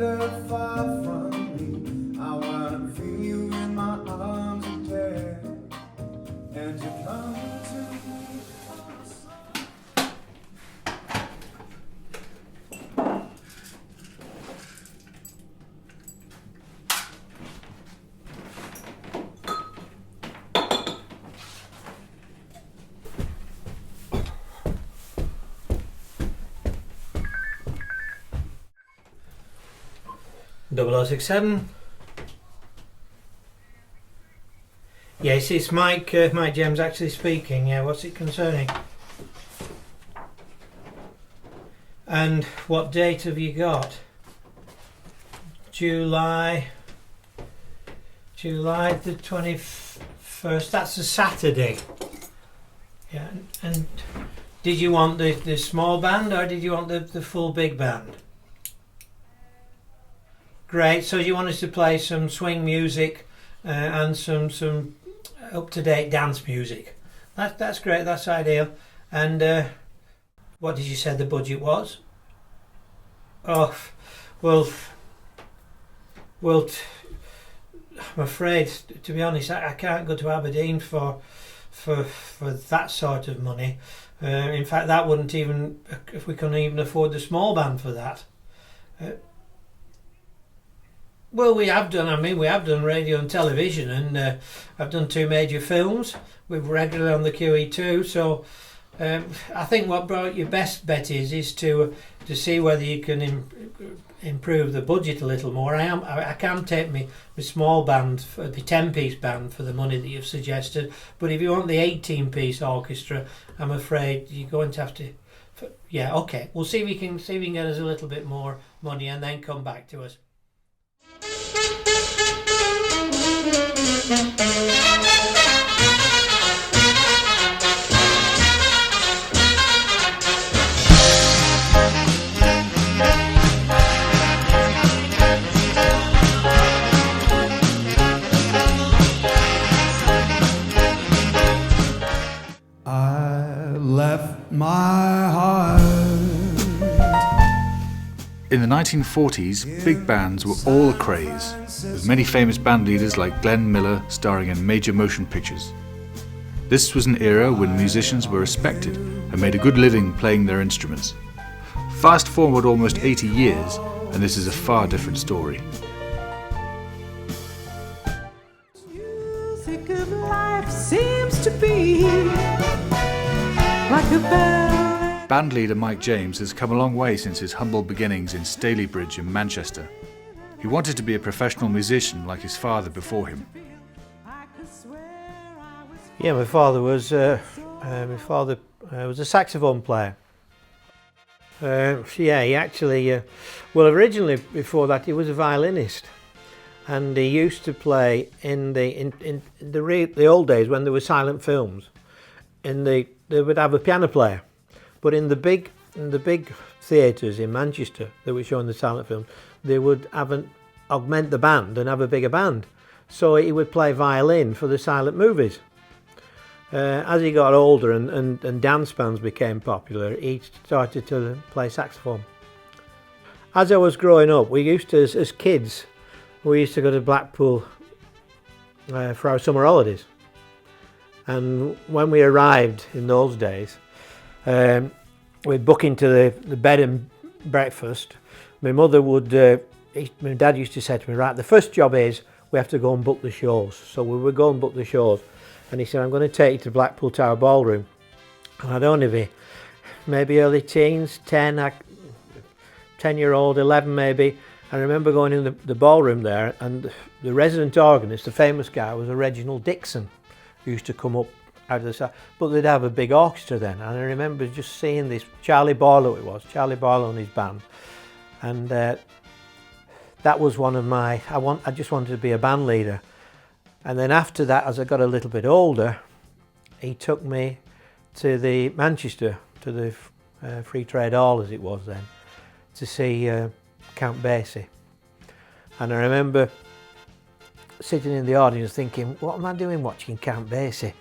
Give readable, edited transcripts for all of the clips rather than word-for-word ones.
wander far from me. I wanna feel you in my arms again, and you come to me. Double 067. Yes, it's Mike James actually speaking. Yeah, what's it concerning? And what date have you got? July the 21st. That's a Saturday. Yeah, and did you want the small band or did you want the full big band? Great, so you want us to play some swing music and some up-to-date dance music. That's great, that's ideal. And what did you say the budget was? Oh, well, I'm afraid, to be honest, I can't go to Aberdeen for that sort of money. In fact, that wouldn't even, if we couldn't even afford the small band for that. Well, we have done radio and television, and I've done 2 major films. We're regularly on the QE2, so I think what brought your best bet is to see whether you can improve the budget a little more. I can take my small band, the 10-piece band, for the money that you've suggested, but if you want the 18-piece orchestra, I'm afraid you're going to have to. Yeah, okay. We'll see if we can get us a little bit more money, and then come back to us. I left my heart. In the 1940s, big bands were all a craze, with many famous band leaders like Glenn Miller starring in major motion pictures. This was an era when musicians were respected and made a good living playing their instruments. Fast forward almost 80 years, and this is a far different story. Music of life seems to be like a bell. Bandleader Mike James has come a long way since his humble beginnings in Stalybridge in Manchester. He wanted to be a professional musician like his father before him. Yeah, my father was a saxophone player. Yeah, he actually, well, originally before that he was a violinist, and he used to play in the old days when there were silent films. They would have a piano player. But in the big theatres in Manchester that were showing the silent films, they would augment the band and have a bigger band. So he would play violin for the silent movies. As he got older and dance bands became popular, he started to play saxophone. As I was growing up, we used to, as kids, we used to go to Blackpool for our summer holidays. And when we arrived in those days, we'd book into the bed and breakfast. My mother would, my dad used to say to me, right, the first job is we have to go and book the shows. So we would go and book the shows. And he said, I'm going to take you to Blackpool Tower Ballroom. And I'd only be maybe early teens, 10-year-old, 11 maybe. I remember going in the ballroom there, and the resident organist, the famous guy, was a Reginald Dixon, who used to come up out of the side, but they'd have a big orchestra then, and I remember just seeing this Charlie Boyle and his band, and that was one of my, I just wanted to be a band leader. And then after that, as I got a little bit older, he took me to the Manchester, to the Free Trade Hall as it was then, to see Count Basie. And I remember sitting in the audience thinking, what am I doing watching Count Basie?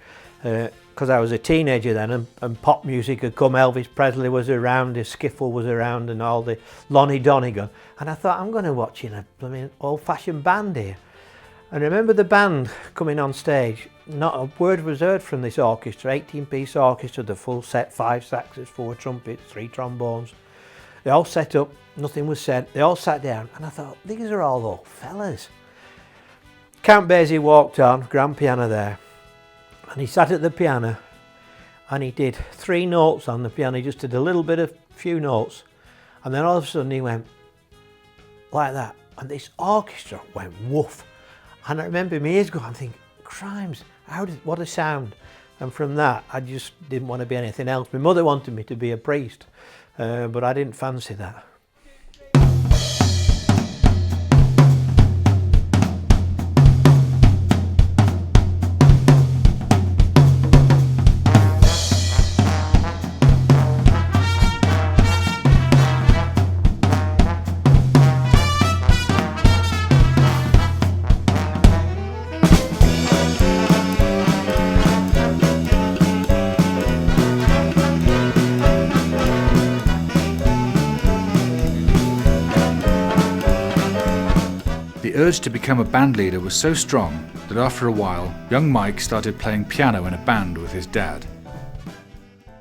Because I was a teenager then, and pop music had come. Elvis Presley was around, his skiffle was around, and all the Lonnie Donegan. And I thought, I'm going to watch a blooming old-fashioned band here. And I remember the band coming on stage. Not a word was heard from this orchestra, 18-piece orchestra, the full set, 5 saxes, 4 trumpets, 3 trombones. They all set up, nothing was said. They all sat down, and I thought, these are all old fellas. Count Basie walked on, grand piano there, and he sat at the piano, and he did 3 notes on the piano. He just did a little bit of few notes, and then all of a sudden he went like that, and this orchestra went woof. And I remember my ears going, I'm thinking, crimes, what a sound. And from that, I just didn't want to be anything else. My mother wanted me to be a priest, but I didn't fancy that. The urge to become a band leader was so strong that after a while, young Mike started playing piano in a band with his dad.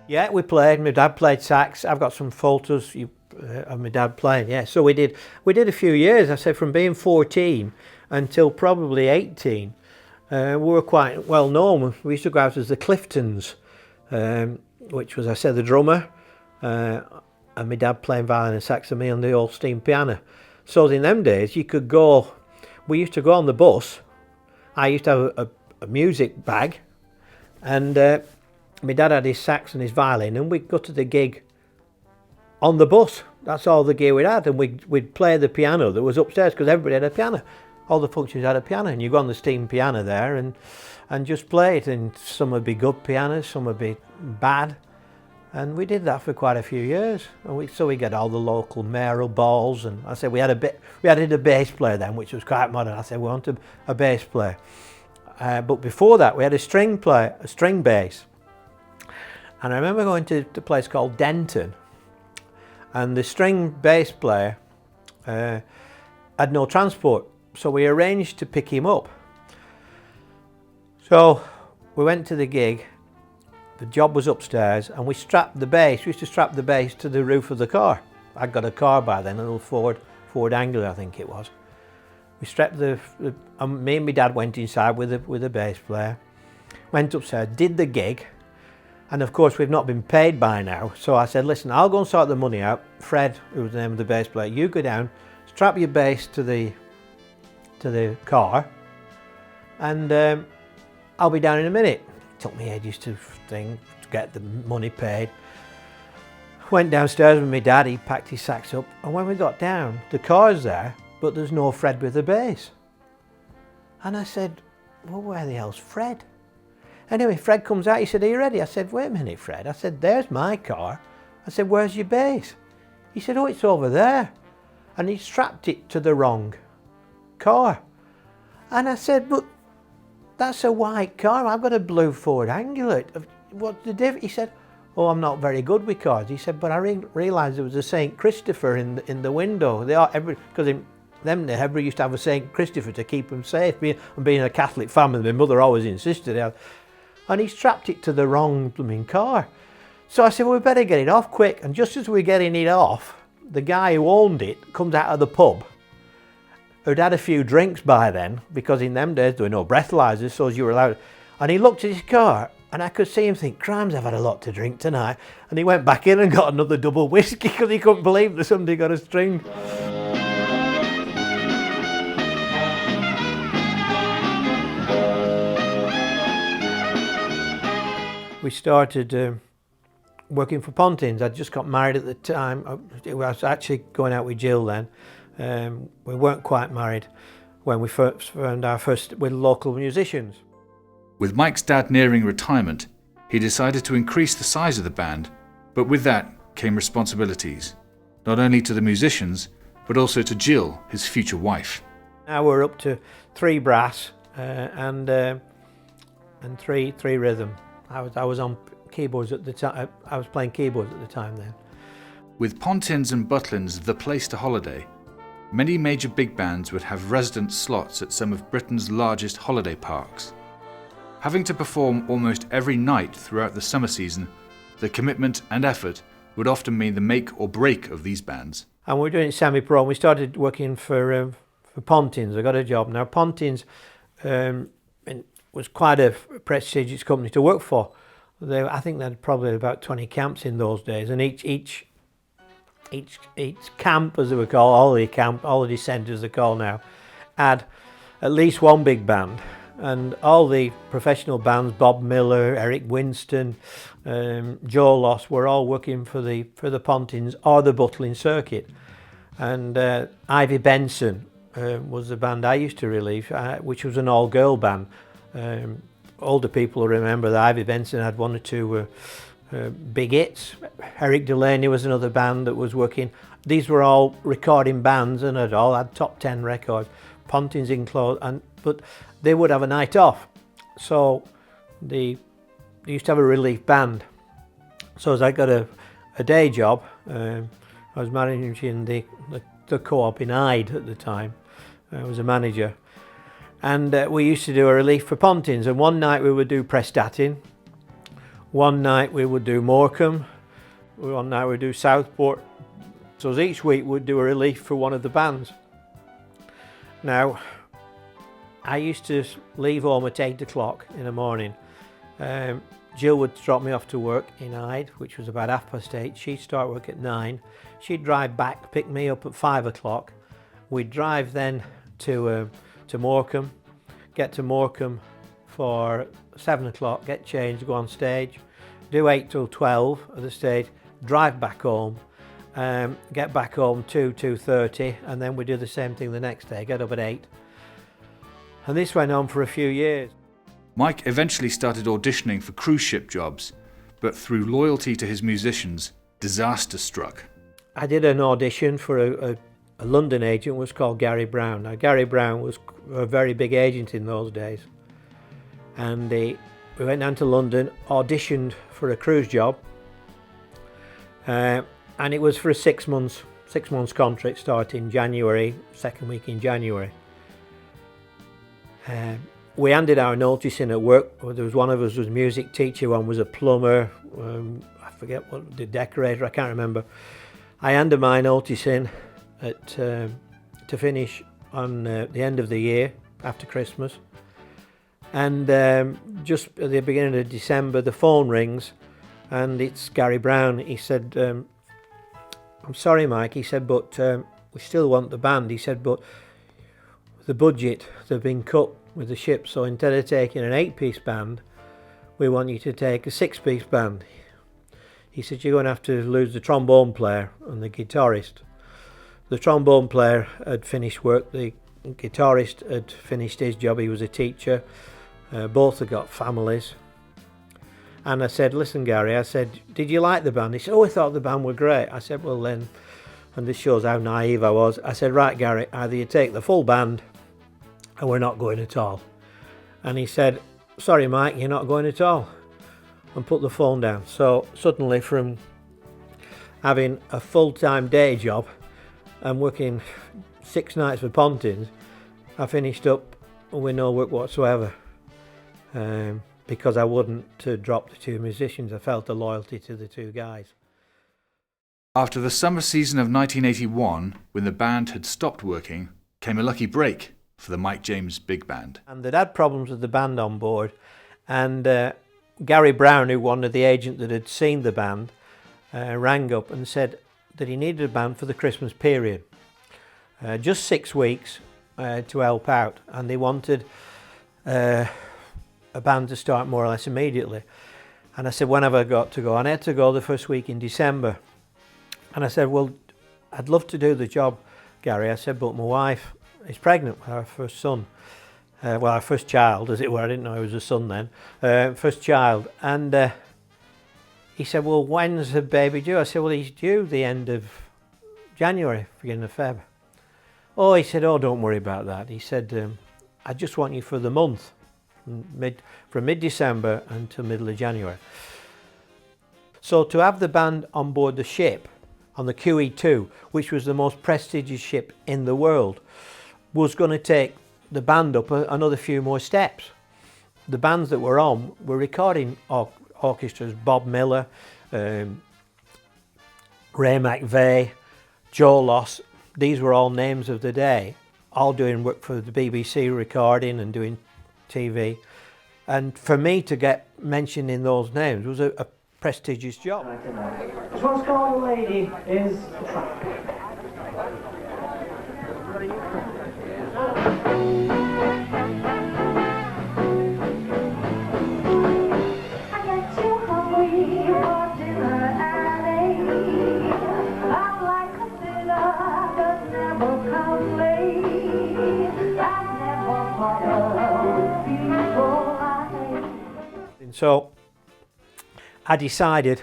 Yeah, we played. My dad played sax. I've got some photos of my dad playing. Yeah, so we did a few years. I said from being 14 until probably 18. We were quite well known. We used to go out as the Cliftons, which was, I said, the drummer, and my dad playing violin and sax, and me on the old steam piano. So in them days, we used to go on the bus. I used to have a music bag, and my dad had his sax and his violin, and we'd go to the gig on the bus. That's all the gear we had, and we'd play the piano that was upstairs, because everybody had a piano. All the functions had a piano, and you go on the steam piano there and just play it, and some would be good pianos, some would be bad. And we did that for quite a few years. And so we got all the local mayoral balls, and I said we had a bass player then, which was quite modern. I said we wanted a bass player. But before that, we had a string bass. And I remember going to a place called Denton, and the string bass player had no transport, so we arranged to pick him up. So we went to the gig. The job was upstairs, and we strapped the bass. We used to strap the bass to the roof of the car. I'd got a car by then, a little Ford Angler, I think it was. We strapped me and my dad went inside with the bass player, went upstairs, did the gig, and of course we've not been paid by now. So I said, listen, I'll go and sort the money out. Fred, who was the name of the bass player, you go down, strap your bass to the car, and I'll be down in a minute. Took me ages to get the money paid. Went downstairs with my dad, he packed his sax up, and when we got down, the car's there, but there's no Fred with the bass. And I said, well, where the hell's Fred? Anyway, Fred comes out, he said, are you ready? I said, wait a minute, Fred. I said, there's my car. I said, where's your bass? He said, oh, it's over there. And he strapped it to the wrong car. And I said, but that's a white car, I've got a blue Ford Angler. What's the difference? He said, oh, I'm not very good with cars. He said, but I realised there was a St. Christopher in the window. Because in them days, everybody used to have a St. Christopher to keep them safe. Being a Catholic family, my mother always insisted. And he strapped it to the wrong blooming car. So I said, well, we better get it off quick. And just as we're getting it off, the guy who owned it comes out of the pub, who'd had a few drinks by then, because in them days there were no breathalyzers, so as you were allowed. And he looked at his car, and I could see him think, crimes, I've had a lot to drink tonight. And he went back in and got another double whiskey because he couldn't believe that somebody got a string. We started working for Pontins. I'd just got married at the time. I was actually going out with Jill then. We weren't quite married when we first found our first with local musicians. With Mike's dad nearing retirement, he decided to increase the size of the band, but with that came responsibilities, not only to the musicians, but also to Jill, his future wife. Now we're up to 3 brass and 3 rhythm. I was on keyboards at the time. I was playing keyboards at the time then. With Pontins and Butlins the place to holiday, Many major big bands would have resident slots at some of Britain's largest holiday parks. Having to perform almost every night throughout the summer season, the commitment and effort would often mean the make or break of these bands. And we were doing semi-pro, and we started working for Pontins. I got a job. Now, Pontins was quite a prestigious company to work for. I think they had probably about 20 camps in those days, and each camp, as they were called, holiday centres they're called now, had at least one big band. And all the professional bands, Bob Miller, Eric Winston, Joe Loss, were all working for the Pontins or the Buttling circuit. And Ivy Benson was the band I used to relieve, which was an all-girl band. Older people will remember that Ivy Benson had one or two big hits. Eric Delaney was another band that was working. These were all recording bands and had all had top 10 records, Pontins included, but they would have a night off. So they used to have a relief band. So as I got a day job, I was managing the co-op in Hyde at the time. I was a manager. And we used to do a relief for Pontins, and one night we would do Prestatyn, one night we would do Morecambe, one night we'd do Southport. So each week we'd do a relief for one of the bands. Now, I used to leave home at 8 o'clock in the morning. Jill would drop me off to work in Hyde, which was about 8:30. She'd start work at 9. She'd drive back, pick me up at 5 o'clock. We'd drive then to Morecambe, get to Morecambe for 7 o'clock, get changed, go on stage, do 8 till 12 at the stage, drive back home, get back home 2:30, and then we do the same thing the next day, get up at 8. And this went on for a few years. Mike eventually started auditioning for cruise ship jobs, but through loyalty to his musicians, disaster struck. I did an audition for a London agent, was called Gary Brown. Now, Gary Brown was a very big agent in those days. And we went down to London, auditioned for a cruise job, and it was for a 6 months contract starting January, second week in January. We handed our notice in at work. There was one of us was a music teacher, one was a plumber, I forget what, the decorator, I can't remember. I handed my notice in to finish on the end of the year, after Christmas. And just at the beginning of December, the phone rings, and it's Gary Brown. He said, I'm sorry, Mike, he said, but we still want the band. He said, but the budget, they've been cut with the ship, so instead of taking an 8-piece band, we want you to take a 6-piece band. He said, you're going to have to lose the trombone player and the guitarist. The trombone player had finished work, the guitarist had finished his job, he was a teacher, both had got families. And I said, listen Gary, I said, did you like the band? He said, oh, I thought the band were great. I said, well then, and this shows how naive I was, I said, right Gary, either you take the full band and we're not going at all. And he said, sorry Mike, you're not going at all, and put the phone down. So suddenly, from having a full-time day job and working 6 nights for Pontins, I finished up with no work whatsoever, because I wouldn't drop the 2 musicians. I felt a loyalty to the 2 guys. After the summer season of 1981, when the band had stopped working, came a lucky break for the Mike James Big Band. And they'd had problems with the band on board, and Gary Brown, who one of the agent that had seen the band, rang up and said that he needed a band for the Christmas period. Just 6 weeks to help out, and they wanted a band to start more or less immediately. And I said, when have I got to go? And I had to go the first week in December. And I said, well, I'd love to do the job, Gary. I said, but my wife is pregnant with our first son. Well, our first child, as it were. I didn't know it was a son then. First child. And he said, well, when's the baby due? I said, well, he's due the end of January, beginning of Feb. Oh, he said, oh, don't worry about that. He said, I just want you for the month, from mid-December until middle of January. So to have the band on board the ship on the QE2, which was the most prestigious ship in the world, was going to take the band up another few more steps. The bands that were on were recording orchestras, Bob Miller, Ray McVeigh, Joe Loss. These were all names of the day, all doing work for the BBC, recording and doing TV. And for me to get mentioned in those names was a prestigious job. This one's called Lady is Trap. So I decided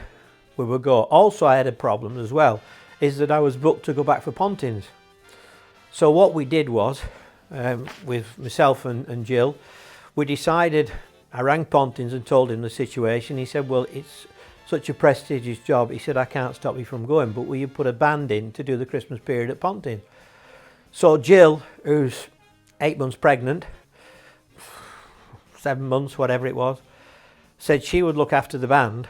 we would go. Also, I had a problem as well, is that I was booked to go back for Pontins. So what we did was, with myself and Jill, we decided, I rang Pontins and told him the situation. He said, well, it's such a prestigious job. He said, I can't stop you from going, but will you put a band in to do the Christmas period at Pontins? So Jill, who's 8 months pregnant, 7 months, whatever it was, said she would look after the band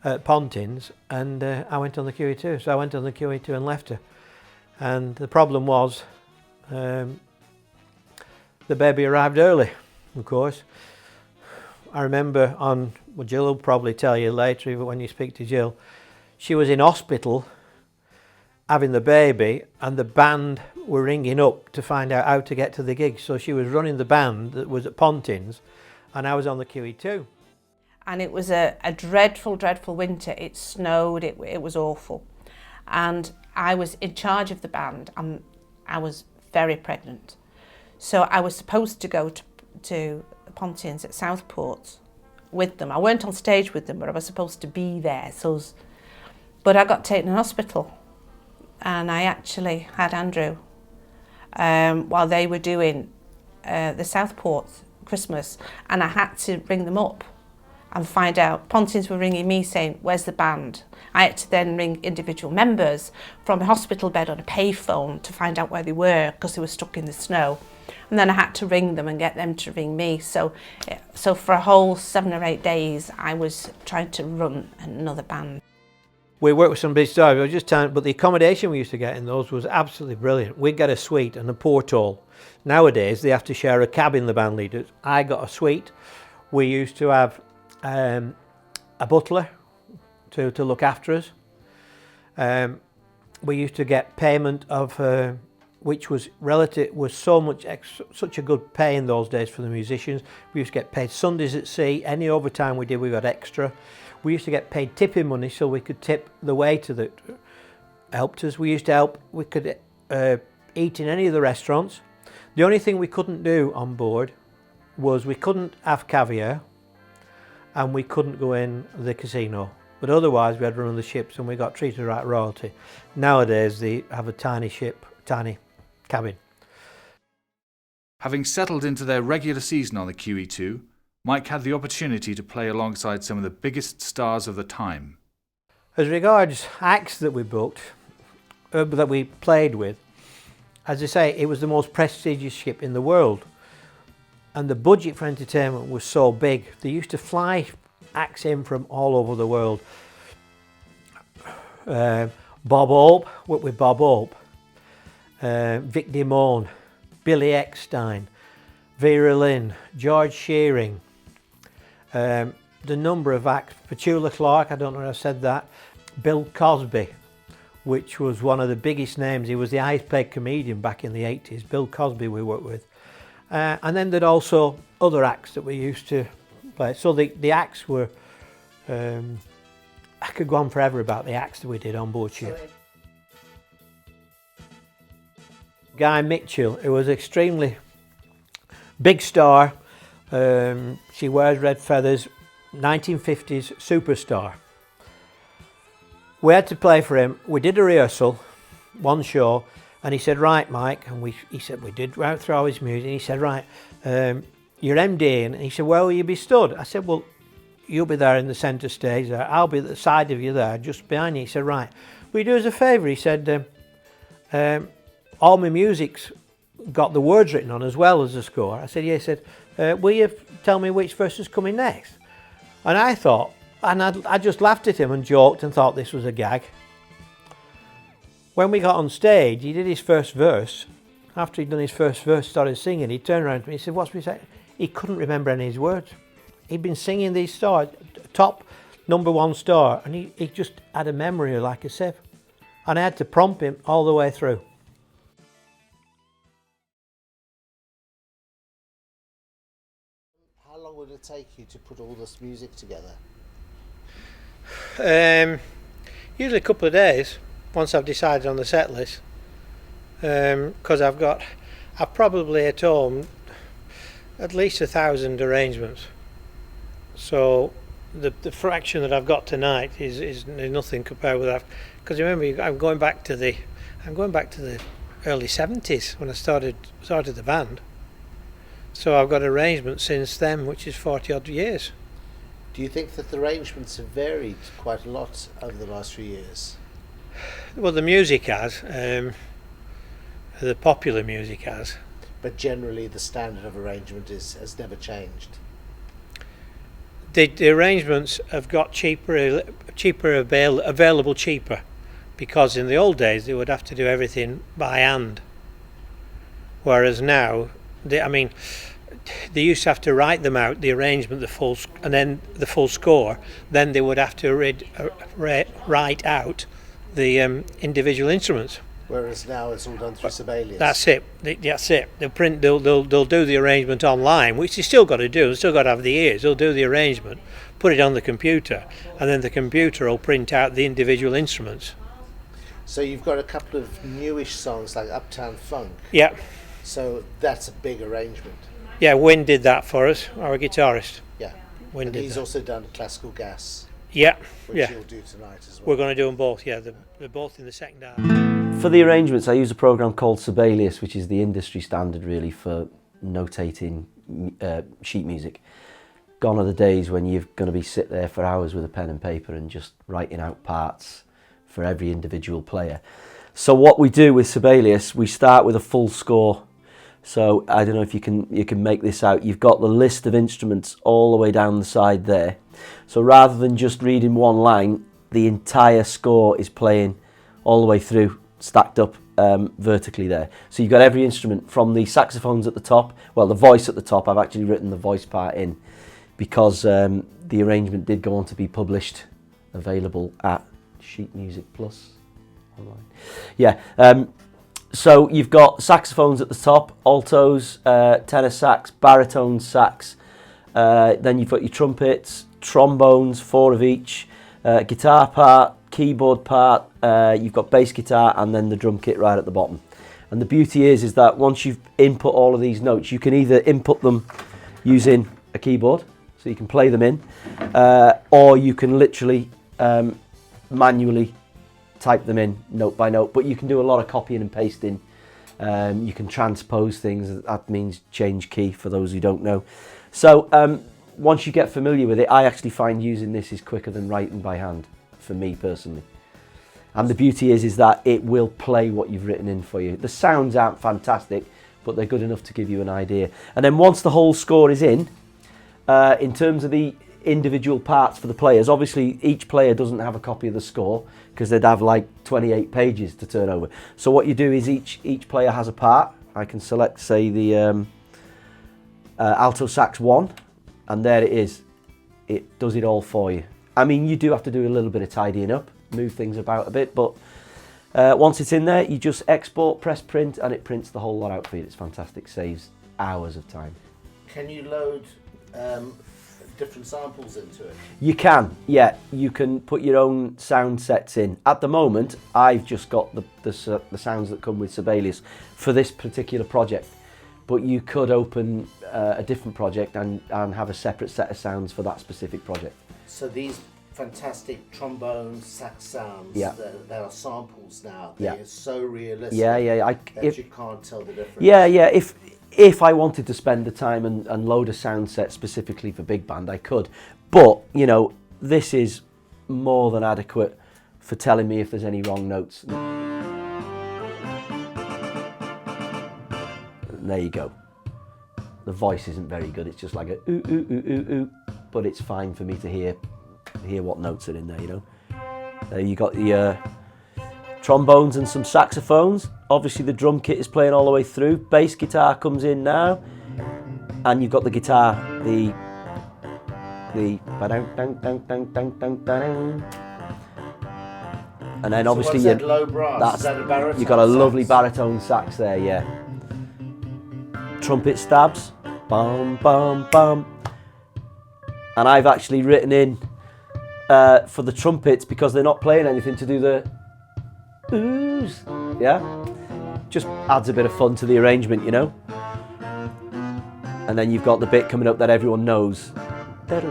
at Pontins, and I went on the QE2. So I went on the QE2 and left her. And the problem was the baby arrived early, of course. I remember well, Jill will probably tell you later when you speak to Jill, she was in hospital having the baby, and the band were ringing up to find out how to get to the gig. So she was running the band that was at Pontins, and I was on the QE2. And it was a dreadful, dreadful winter. It snowed, it was awful. And I was in charge of the band, and I was very pregnant. So I was supposed to go to Pontins at Southport with them. I weren't on stage with them, but I was supposed to be there. But I got taken to hospital, and I actually had Andrew while they were doing the Southport Christmas, and I had to ring them up and find out. Pontins were ringing me saying, where's the band? I had to then ring individual members from a hospital bed on a payphone to find out where they were, because they were stuck in the snow. And then I had to ring them and get them to ring me. So for a whole 7 or 8 days, I was trying to run another band. We worked with some big stars, but the accommodation we used to get in those was absolutely brilliant. We'd get a suite and a porthole. Nowadays, they have to share a cabin, the band leaders. I got a suite. We used to have a butler to look after us. We used to get payment of, which was such a good pay in those days for the musicians. We used to get paid Sundays at sea. Any overtime we did, we got extra. We used to get paid tipping money, so we could tip the waiter that helped us. We used to help. We could eat in any of the restaurants. The only thing we couldn't do on board was we couldn't have caviar, and we couldn't go in the casino. But otherwise, we had to run the ships, and we got treated like royalty. Nowadays, they have a tiny ship, tiny cabin. Having settled into their regular season on the QE2, Mike had the opportunity to play alongside some of the biggest stars of the time. As regards acts that we booked, that we played with, as I say, it was the most prestigious ship in the world. And the budget for entertainment was so big. They used to fly acts in from all over the world. Bob Hope, worked with Bob Hope, Vic Damone, Billy Eckstein, Vera Lynn, George Shearing, the number of acts, Petula Clark, I don't know if I said that, Bill Cosby, which was one of the biggest names. He was the highest paid comedian back in the 80s, Bill Cosby we worked with. And then there'd also other acts that we used to play. So the acts were, I could go on forever about the acts that we did on board ship. Guy Mitchell, who was extremely big star, she wears red feathers, 1950s superstar. We had to play for him. We did a rehearsal, one show, and he said, right, Mike, and he said, we did right through all his music, and he said, right, you're MDing, and he said, where will you be stood? I said, well, you'll be there in the centre stage there, I'll be at the side of you there, just behind you. He said, right, will you do us a favour? He said, all my music's got the words written on as well as the score. I said, yeah. He said, will you tell me which verse is coming next? And I thought, and I just laughed at him and joked and thought this was a gag. When we got on stage, he did his first verse. After he'd done his first verse, started singing, he turned around to me, he said, what's we saying? He couldn't remember any of his words. He'd been singing these stars, top #1 star, and he just had a memory like a sieve. And I had to prompt him all the way through. How long would it take you to put all this music together? Usually a couple of days, once I've decided on the set list. Because I've probably at home at least 1,000 arrangements. So the fraction that I've got tonight is nothing compared with that. Because remember, I'm going back to the early 70s when I started the band. So I've got arrangements since then, which is 40 odd years. Do you think that the arrangements have varied quite a lot over the last few years? Well, the music has, the popular music has. But generally the standard of arrangement has never changed. The arrangements have got available cheaper, because in the old days they would have to do everything by hand, whereas now they used to have to write them out, the arrangement, and then the full score. Then they would have to write out the individual instruments. Whereas now it's all done through Sibelius. That's it. They'll do the arrangement online, which they still got to do. They still got to have the ears. They'll do the arrangement, put it on the computer, and then the computer will print out the individual instruments. So you've got a couple of newish songs like Uptown Funk. Yeah. So that's a big arrangement. Yeah, Wynne did that for us, our guitarist. Yeah. Wynne and did he's that. also done Classical Gas. Yeah. Which you'll do tonight as well. We're going to do them both. Yeah, they're both in the second half. For the arrangements, I use a program called Sibelius, which is the industry standard really for notating sheet music. Gone are the days when you're going to be sit there for hours with a pen and paper and just writing out parts for every individual player. So what we do with Sibelius, we start with a full score. So I don't know if you can make this out. You've got the list of instruments all the way down the side there. So rather than just reading one line, the entire score is playing all the way through, stacked up vertically there. So you've got every instrument from the saxophones at the top, well, the voice at the top. I've actually written the voice part in because the arrangement did go on to be published, available at Sheet Music Plus online. Yeah. So you've got saxophones at the top, altos, tenor sax, baritone sax. Then you've got your trumpets, trombones, 4 of each, guitar part, keyboard part, you've got bass guitar, and then the drum kit right at the bottom. And the beauty is that once you've input all of these notes, you can either input them using a keyboard, so you can play them in, or you can literally manually type them in note by note. But you can do a lot of copying and pasting. You can transpose things. That means change key for those who don't know. So once you get familiar with it, I actually find using this is quicker than writing by hand, for me personally. And the beauty is that it will play what you've written in for you. The sounds aren't fantastic, but they're good enough to give you an idea. And then once the whole score is in terms of the individual parts for the players, obviously each player doesn't have a copy of the score because they'd have like 28 pages to turn over. So what you do is each player has a part. I can select, say, the alto sax 1, and there it is. It does it all for you. I mean, you do have to do a little bit of tidying up, move things about a bit, but once it's in there, you just export, press print, and it prints the whole lot out for you. It's fantastic, saves hours of time. Can you load different samples into it? You can, yeah. You can put your own sound sets in. At the moment, I've just got the sounds that come with Sibelius for this particular project. But you could open a different project and have a separate set of sounds for that specific project. So these fantastic trombone sax sounds, yeah, they are samples now. Yeah. They're so realistic, yeah, that you can't tell the difference. Yeah, yeah. If I wanted to spend the time and load a sound set specifically for big band, I could. But, you know, this is more than adequate for telling me if there's any wrong notes. And there you go. The voice isn't very good, it's just like a ooh, ooh, ooh, ooh, ooh, but it's fine for me to hear what notes are in there, you know. There you got the trombones and some saxophones. Obviously the drum kit is playing all the way through. Bass guitar comes in now, and you've got the guitar, the and then obviously so what's that low brass? Is that a baritone you've got a lovely sax? baritone sax there, yeah. Trumpet stabs, bum bum bum, and I've actually written in for the trumpets, because they're not playing anything, to do the oohs, yeah, just adds a bit of fun to the arrangement, you know. And then you've got the bit coming up that everyone knows, on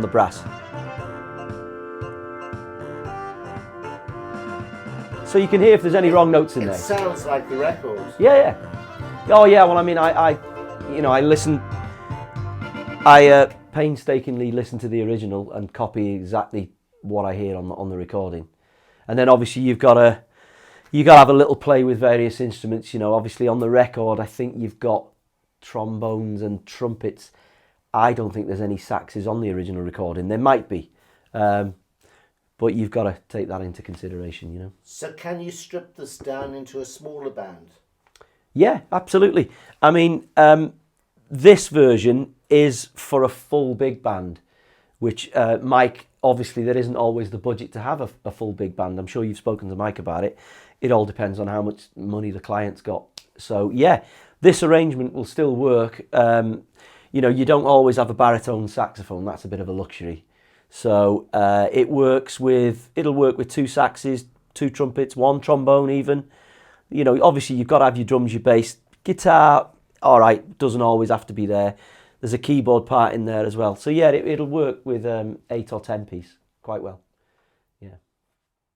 the brass. So you can hear if there's any wrong notes in there. It sounds like the record. Yeah. Oh yeah. Well, I mean, I painstakingly listen to the original and copy exactly what I hear on the recording. And then obviously you got to have a little play with various instruments. You know, obviously on the record, I think you've got trombones and trumpets. I don't think there's any saxes on the original recording. There might be. But you've got to take that into consideration, you know. So can you strip this down into a smaller band? Yeah, absolutely. I mean, this version is for a full big band, which Mike, obviously there isn't always the budget to have a full big band. I'm sure you've spoken to Mike about it. It all depends on how much money the client's got. So yeah, this arrangement will still work. You know, you don't always have a baritone saxophone. That's a bit of a luxury. So it'll work with 2 saxes, 2 trumpets, 1 trombone even. You know, obviously you've got to have your drums, your bass, guitar, all right, doesn't always have to be there. There's a keyboard part in there as well. So yeah, it'll work with 8 or 10 piece quite well. Yeah.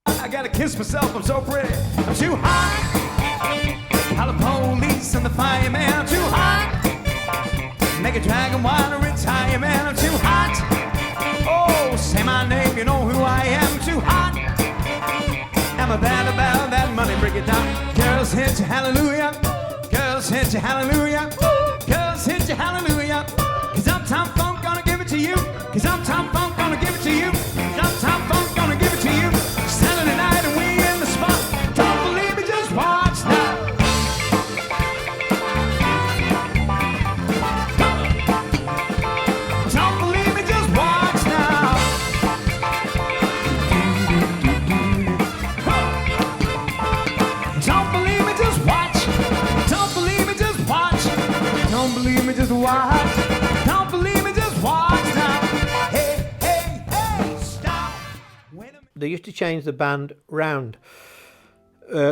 I gotta kiss myself, I'm so pretty. I'm too hot. How the police and the fireman, I'm too hot. Make a dragon wanna retire, man, I'm too hot. Oh, say my name, you know who I am, too hot. I'm a bad about that money, break it down. Girls hit you, hallelujah. Girls hit you, hallelujah. Girls hit you, hallelujah. Cause Uptown Funk gonna give it to you. Cause Uptown Funk gonna give it to you. Cause Uptown Funk gonna give it to you. Saturday night and we in the spot. Don't believe me, just watch now. Don't believe me, just watch now. Don't believe me, just watch. Don't believe me, just watch. Don't believe me, just watch. Don't believe me, just watch now. Hey, hey, hey, stop. Wait a minute. They used to change the band round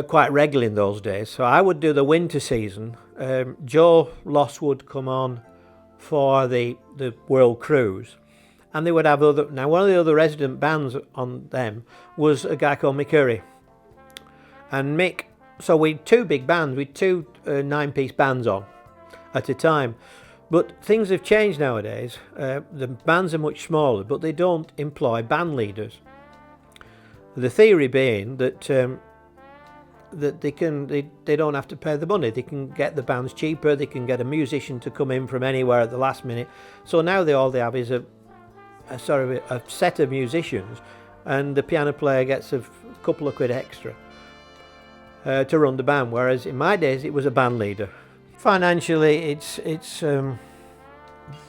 quite regularly in those days. So I would do the winter season. Joe Loss would come on for the World Cruise, and they would have other. Now, one of the other resident bands on them was a guy called Mick Curry, and Mick. So we had 2 big bands, we had 2 9-piece bands on at a time. But things have changed nowadays. The bands are much smaller, but they don't employ band leaders. The theory being that that they don't have to pay the money. They can get the bands cheaper. They can get a musician to come in from anywhere at the last minute. So now all they have is a set of musicians, and the piano player gets a couple of quid extra to run the band. Whereas in my days, it was a band leader. Financially, it's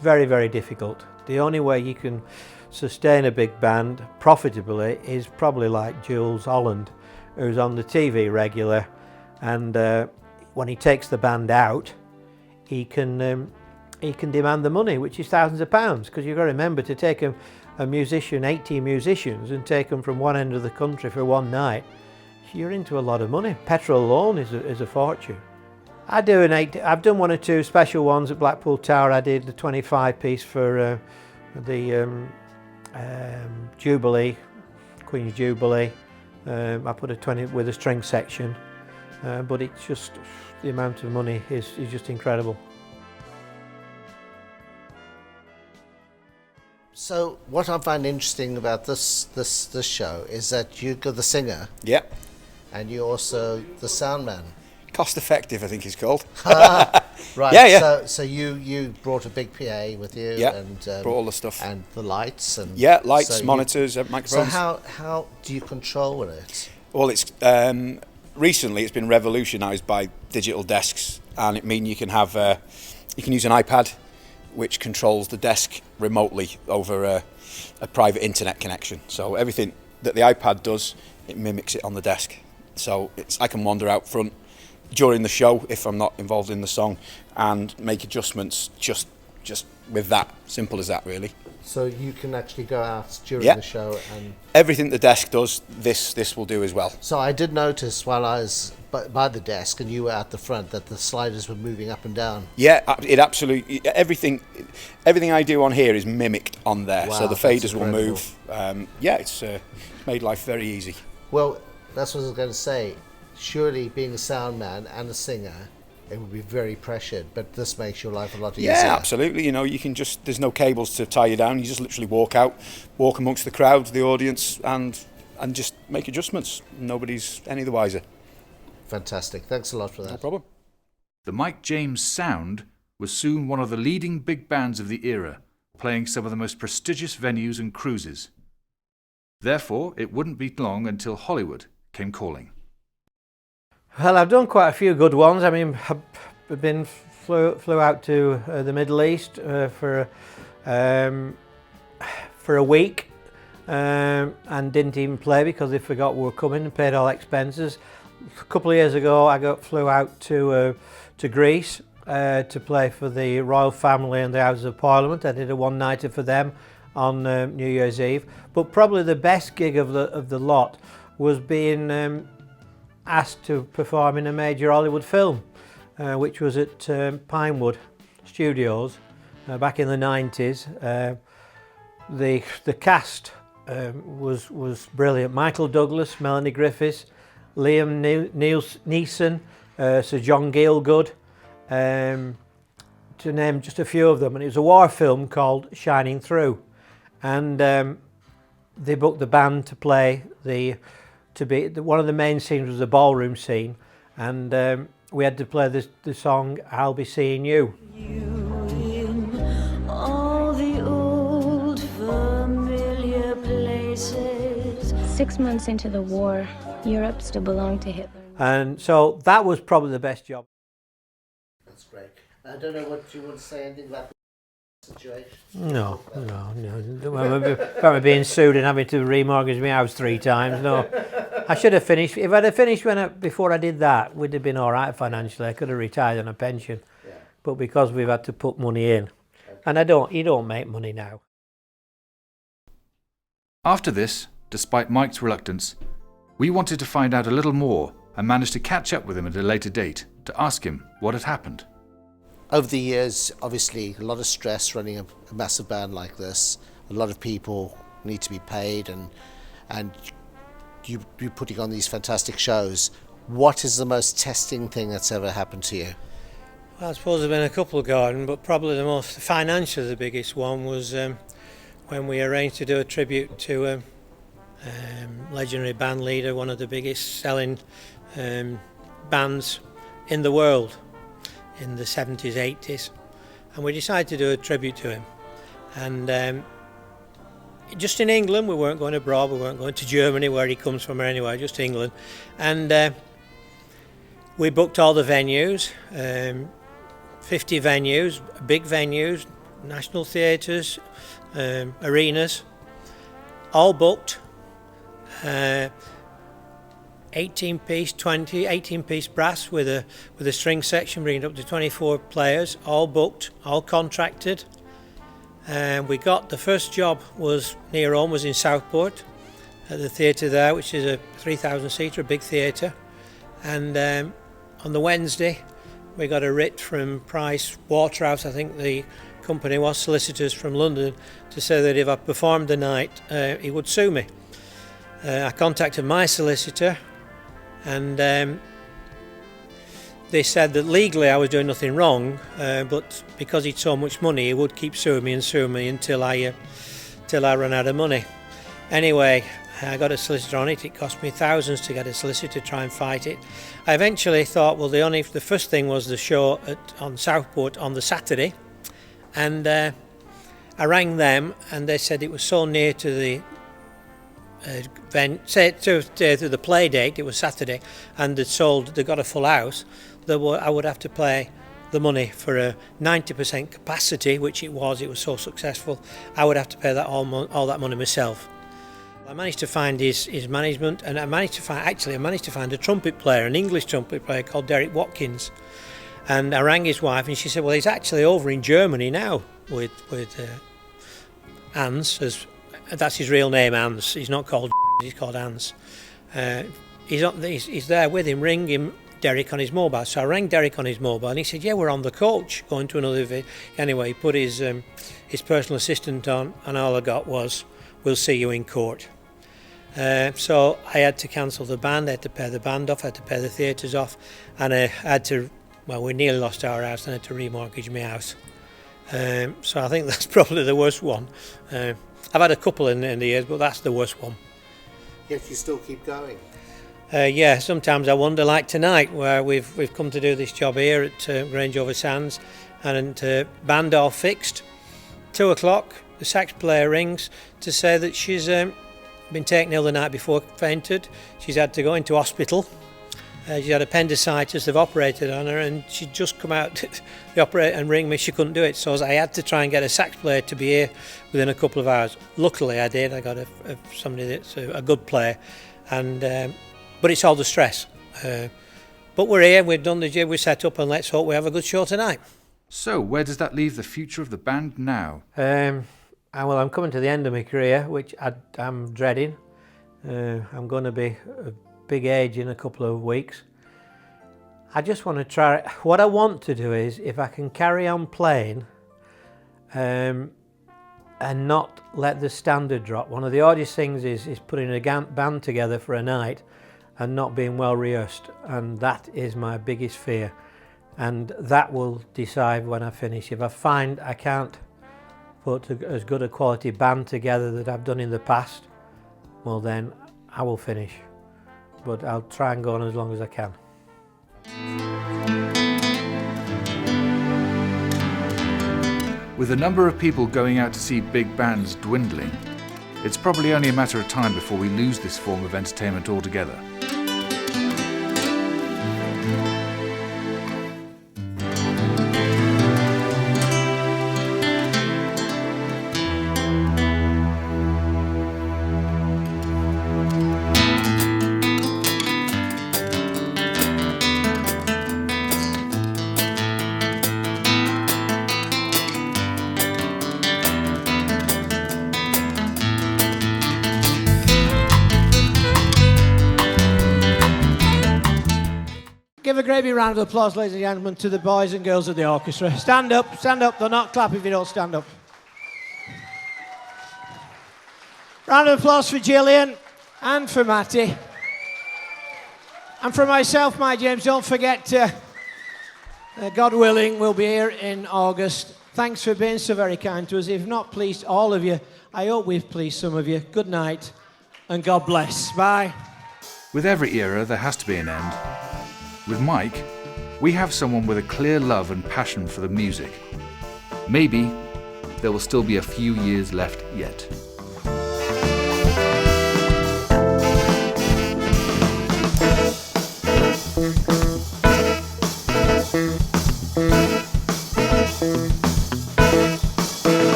very, very difficult. The only way you can sustain a big band profitably is probably like Jules Holland, who's on the TV regular, and when he takes the band out, he can demand the money, which is thousands of pounds, because you've got to remember, to take a musician, 18 musicians, and take them from one end of the country for one night, you're into a lot of money. Petrol alone is a fortune. I've done 1 or 2 special ones at Blackpool Tower. I did the 25-piece for the Jubilee, Queen's Jubilee. I put a 20 with a string section, but it's just, the amount of money is just incredible. So what I find interesting about this show is that you're the singer Yeah. and you're also the sound man. Cost effective, I think it's called. Right. Yeah, yeah. So you brought a big PA with you. Yeah, And brought all the stuff. and the lights and Yeah, lights, so monitors, So microphones. how do you control it? Well, it's recently it's been revolutionised by digital desks, and it means you can have you can use an iPad, which controls the desk remotely over a private internet connection. So everything that the iPad does, it mimics it on the desk. So I can wander out front during the show if I'm not involved in the song and make adjustments just with that. Simple as that, really. So you can actually go out during Yeah. the show and... Everything the desk does, this will do as well. So I did notice while I was by the desk and you were at the front that the sliders were moving up and down. Yeah, it absolutely, everything I do on here is mimicked on there. Wow, so the that's faders will incredible. move. Yeah, it's made life very easy. Well, that's what I was going to say. Surely being a sound man and a singer, it would be very pressured, but this makes your life a lot easier. Yeah, absolutely. You know, you can just, there's no cables to tie you down. You just literally walk out, walk amongst the crowd, the audience, and just make adjustments. Nobody's any the wiser. Fantastic. Thanks a lot for that. No problem. The Mike James Sound was soon one of the leading big bands of the era, playing some of the most prestigious venues and cruises. Therefore, it wouldn't be long until Hollywood came calling. Well, I've done quite a few good ones. I mean, I've flew out to the Middle East for a week and didn't even play because they forgot we were coming and paid all expenses. A couple of years ago, I flew out to Greece to play for the royal family and the Houses of Parliament. I did a one-nighter for them on New Year's Eve. But probably the best gig of the lot was being asked to perform in a major Hollywood film, which was at Pinewood Studios back in the 90s. The cast was brilliant. Michael Douglas, Melanie Griffiths, Liam Neeson, Sir John Gielgud, to name just a few of them. And it was a war film called Shining Through, and they booked the band to play one of the main scenes was the ballroom scene, and we had to play the song I'll Be Seeing You. In all the old familiar places. 6 months into the war, Europe still belonged to Hitler. And so that was probably the best job. That's great. I don't know what you want to say anything about the situation. No. About me being sued and having to remortgage my house 3 times. No, I should have finished. If I'd have finished before I did that, we'd have been all right financially. I could have retired on a pension. Yeah. But because we've had to put money in, and you don't make money now. After this, despite Mike's reluctance, we wanted to find out a little more and managed to catch up with him at a later date to ask him what had happened. Over the years, obviously, a lot of stress running a massive band like this. A lot of people need to be paid, and you're putting on these fantastic shows. What is the most testing thing that's ever happened to you? Well, I suppose there's been a couple, Gordon, but probably the most financially the biggest one was when we arranged to do a tribute to legendary band leader, one of the biggest selling bands in the world in the 70s, 80s, and we decided to do a tribute to him. And just in England, we weren't going abroad, we weren't going to Germany where he comes from or anywhere, just England. And we booked all the venues, 50 venues, big venues, national theatres, arenas, all booked. 18-piece brass with a string section bringing it up to 24 players, all booked, all contracted. We got the first job was near home, was in Southport at the theatre there, which is a 3,000 seater, a big theatre. And on the Wednesday we got a writ from Price Waterhouse, I think the company was, solicitors from London, to say that if I performed the night he would sue me. I contacted my solicitor, and they said that legally I was doing nothing wrong, but because he'd so much money he would keep suing me until I till I ran out of money. Anyway, I got a solicitor on it. It cost me thousands to get a solicitor to try and fight it. I eventually thought, well, the first thing was the show on Southport on the Saturday, and I rang them, and they said it was so near to the event, to the play date. It was Saturday, and they got a full house. I would have to pay the money for a 90% capacity, which it was so successful. I would have to pay that all that money myself. I managed to find his management, and I managed to find a trumpet player, an English trumpet player called Derek Watkins. And I rang his wife, and she said, well, he's actually over in Germany now with Hans. That's his real name, Hans. He's not called he's called Hans. He's there with him. Ring him, Derek, on his mobile. So I rang Derek on his mobile, and he said, yeah, we're on the coach going to another event. Anyway, he put his personal assistant on, and all I got was, we'll see you in court. So I had to cancel the band. I had to pay the band off. I had to pay the theatres off, and I had to. Well, we nearly lost our house, and I had to remortgage my house. So I think that's probably the worst one. I've had a couple in the years, but that's the worst one. Yet you still keep going. Yeah, sometimes I wonder, like tonight, where we've come to do this job here at Grange over Sands, and band all fixed. 2 o'clock, the sax player rings to say that she's been taken ill the night before, fainted. She's had to go into hospital. She had appendicitis. They've operated on her, and she'd just come out the operator and ring me. She couldn't do it, so I had to try and get a sax player to be here within a couple of hours. Luckily, I did. I got somebody that's a good player, and but it's all the stress. But we're here. We've done the jig. We're set up, and let's hope we have a good show tonight. So, where does that leave the future of the band now? Well, I'm coming to the end of my career, which I'm dreading. I'm going to be a big age in a couple of weeks. I just want to try. What I want to do is, if I can carry on playing and not let the standard drop. One of the hardest things is putting a band together for a night and not being well rehearsed, and that is my biggest fear. And that will decide when I finish. If I find I can't put as good a quality band together that I've done in the past, well, then I will finish. But I'll try and go on as long as I can. With the number of people going out to see big bands dwindling, it's probably only a matter of time before we lose this form of entertainment altogether. Give a great big round of applause, ladies and gentlemen, to the boys and girls of the orchestra. Stand up, they'll not clap if you don't stand up. Round of applause for Gillian and for Matty. And for myself, my James, don't forget, God willing, we'll be here in August. Thanks for being so very kind to us. If not pleased all of you, I hope we've pleased some of you. Good night, and God bless. Bye. With every era, there has to be an end. With Mike, we have someone with a clear love and passion for the music. Maybe there will still be a few years left yet.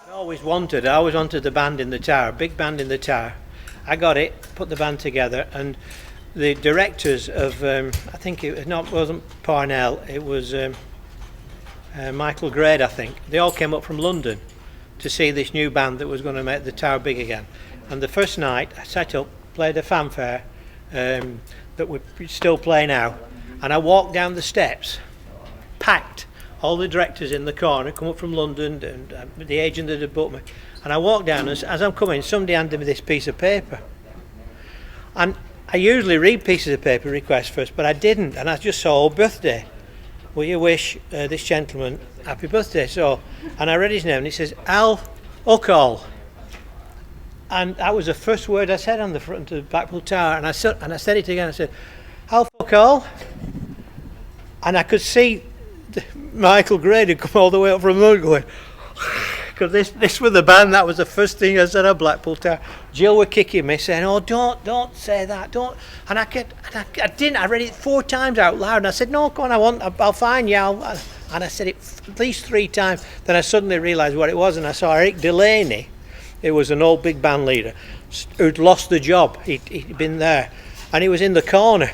I always wanted the band in the tower, big band in the tower. I got it, put the band together, and the directors of, I think it wasn't Parnell, it was Michael Grade, I think. They all came up from London to see this new band that was going to make the tower big again. And the first night, I set up, played a fanfare that we still play now, and I walked down the steps, packed, all the directors in the corner, come up from London, and the agent that had booked me. And I walked down, and as I'm coming, somebody handed me this piece of paper. And I usually read pieces of paper requests first, but I didn't, and I just saw "Oh, birthday." will you wish this gentleman happy birthday? So, and I read his name, and he says, Al O'Call. And that was the first word I said on the front of Blackpool Tower, and I said it again. I said, Al O'Call. And I could see Michael Grady come all the way up from London going, because this was the band. That was the first thing I said at Blackpool Tower. Jill were kicking me, saying, "Oh, don't say that, don't." And I didn't. I read it 4 times out loud, and I said, "No, go on, I'll find you." And I said it at least 3 times. Then I suddenly realised what it was, and I saw Eric Delaney. It was an old big band leader who'd lost the job. He'd been there, and he was in the corner,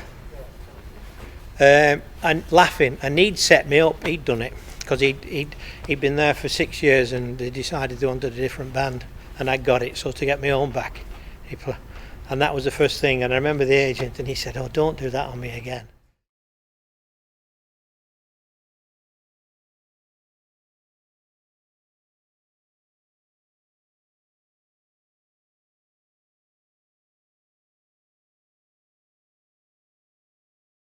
and laughing. And he'd set me up. He'd done it. Because he'd been there for 6 years, and they decided they wanted a different band, and I got it, so to get my own back. And that was the first thing, and I remember the agent, and he said, "Oh, don't do that on me again."